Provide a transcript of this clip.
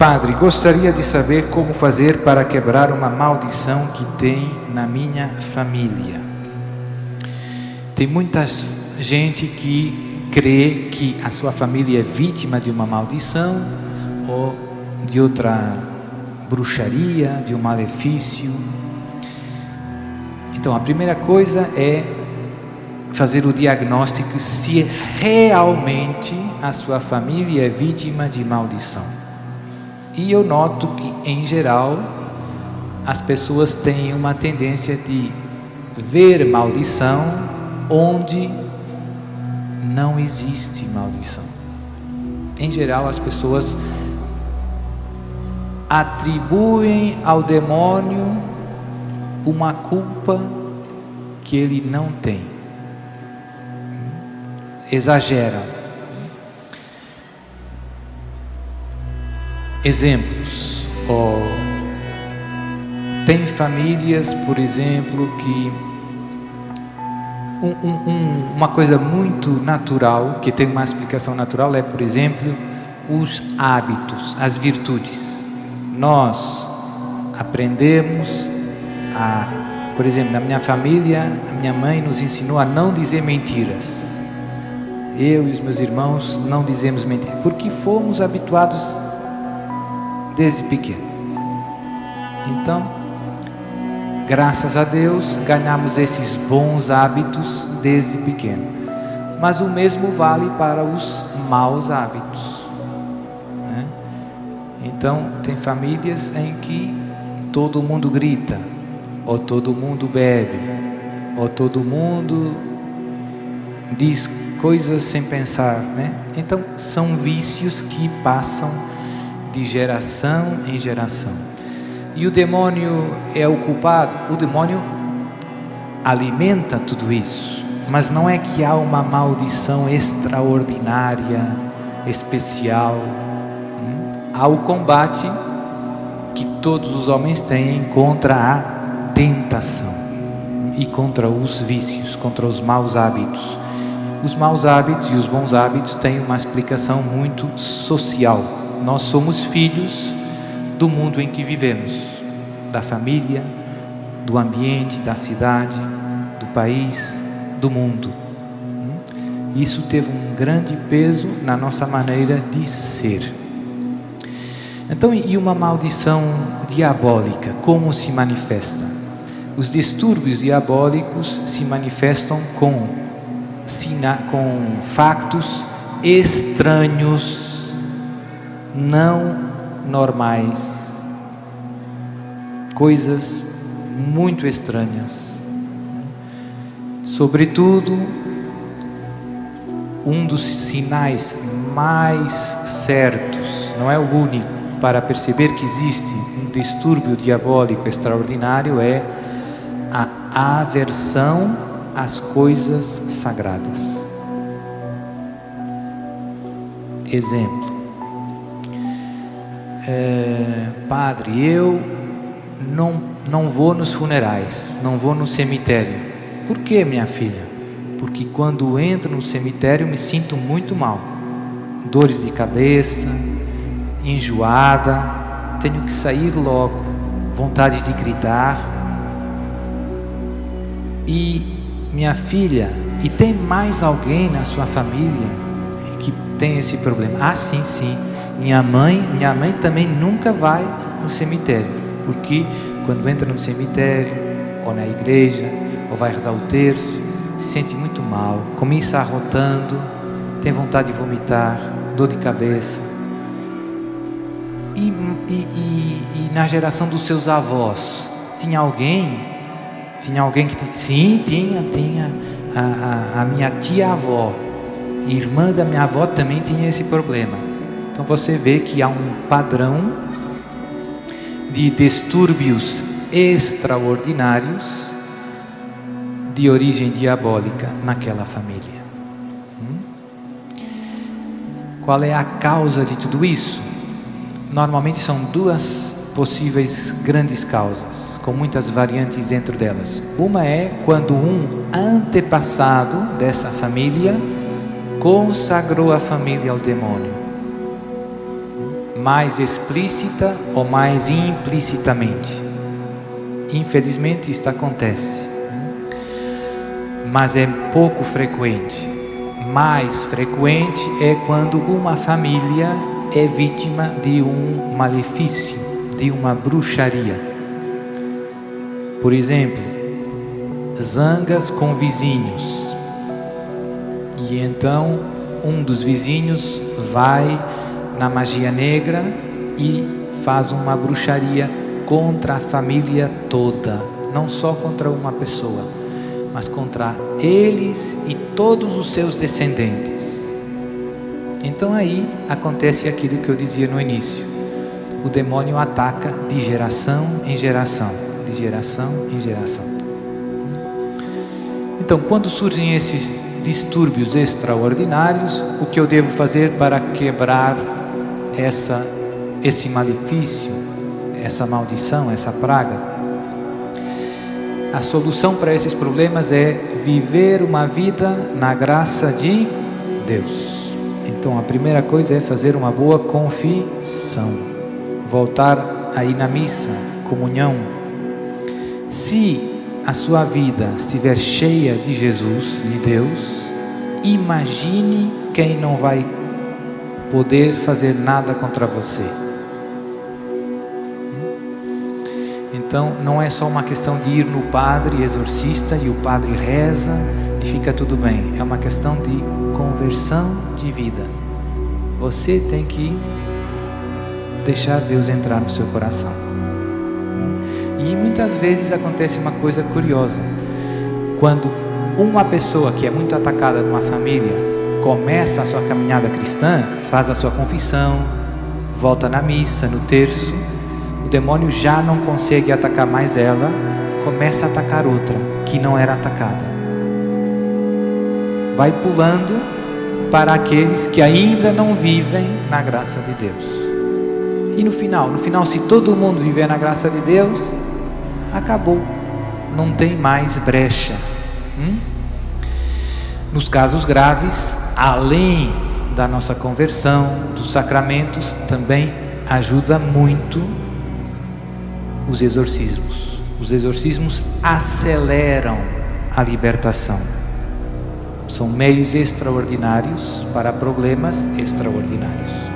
Padre, gostaria de saber como fazer para quebrar uma maldição que tem na minha família. Tem muita gente que crê que a sua família é vítima de uma maldição ou de outra bruxaria, de um malefício. Então, a primeira coisa é fazer o diagnóstico se realmente a sua família é vítima de maldição. E eu noto que, em geral, as pessoas têm uma tendência de ver maldição onde não existe maldição. Em geral, as pessoas atribuem ao demônio uma culpa que ele não tem. Exageram. Exemplos. Tem famílias, por exemplo, que uma coisa muito natural, que tem uma explicação natural, é, por exemplo, os hábitos, as virtudes. Nós aprendemos por exemplo, na minha família, a minha mãe nos ensinou a não dizer mentiras. Eu e os meus irmãos não dizemos mentiras, porque fomos habituados desde pequeno. Então, graças a Deus, ganhamos esses bons hábitos desde pequeno. Mas o mesmo vale para os maus hábitos, né? Então, tem famílias em que todo mundo grita, ou todo mundo bebe, ou todo mundo diz coisas sem pensar, né? Então, são vícios que passam de geração em geração. E o demônio é o culpado. O demônio alimenta tudo isso, mas não é que há uma maldição extraordinária, especial. Há o combate que todos os homens têm contra a tentação e contra os vícios, contra os maus hábitos. Os maus hábitos e os bons hábitos têm uma explicação muito social. Nós somos filhos do mundo em que vivemos, da família, do ambiente, da cidade, do país, do mundo. Isso teve um grande peso na nossa maneira de ser. Então, e uma maldição diabólica, como se manifesta? Os distúrbios diabólicos se manifestam com factos estranhos, não normais, coisas muito estranhas. Sobretudo, um dos sinais mais certos, não é o único, para perceber que existe um distúrbio diabólico extraordinário é a aversão às coisas sagradas. Exemplo. Padre, eu não vou nos funerais, não vou no cemitério. Por que, minha filha? Porque quando entro no cemitério me sinto muito mal, dores de cabeça, enjoada, tenho que sair logo, vontade de gritar. E minha filha, e tem mais alguém na sua família que tem esse problema? Ah, sim. Minha mãe também nunca vai no cemitério, porque quando entra no cemitério, ou na igreja, ou vai rezar o terço, se sente muito mal, começa arrotando, tem vontade de vomitar, dor de cabeça. E na geração dos seus avós, tinha alguém que... Sim, tinha. A minha tia-avó, irmã da minha avó, também tinha esse problema. Então você vê que há um padrão de distúrbios extraordinários de origem diabólica naquela família. Qual é a causa de tudo isso? Normalmente são duas possíveis grandes causas, com muitas variantes dentro delas. Uma é quando um antepassado dessa família consagrou a família ao demônio, mais explícita ou mais implicitamente. Infelizmente isto acontece, mas é pouco frequente. Mais frequente é quando uma família é vítima de um malefício, de uma bruxaria. Por exemplo, zangas com vizinhos, e então um dos vizinhos vai na magia negra e faz uma bruxaria contra a família toda, não só contra uma pessoa, mas contra eles e todos os seus descendentes. Então aí acontece aquilo que eu dizia no início: o demônio ataca de geração em geração, de geração em geração. Então, quando surgem esses distúrbios extraordinários, o que eu devo fazer para quebrar esse malefício, essa maldição, essa praga? A solução para esses problemas é viver uma vida na graça de Deus. Então a primeira coisa é fazer uma boa confissão, voltar aí na missa, comunhão. Se a sua vida estiver cheia de Jesus, de Deus, imagine quem não vai poder fazer nada contra você. Então não é só uma questão de ir no padre exorcista e o padre reza e fica tudo bem. É uma questão de conversão de vida. Você tem que deixar Deus entrar no seu coração. E muitas vezes acontece uma coisa curiosa. Quando uma pessoa que é muito atacada numa família começa a sua caminhada cristã, faz a sua confissão, volta na missa, no terço, o demônio já não consegue atacar mais ela, começa a atacar outra que não era atacada. Vai pulando para aqueles que ainda não vivem na graça de Deus. E no final, se todo mundo viver na graça de Deus, acabou, não tem mais brecha. Nos casos graves, além da nossa conversão, dos sacramentos, também ajuda muito os exorcismos. Os exorcismos aceleram a libertação. São meios extraordinários para problemas extraordinários.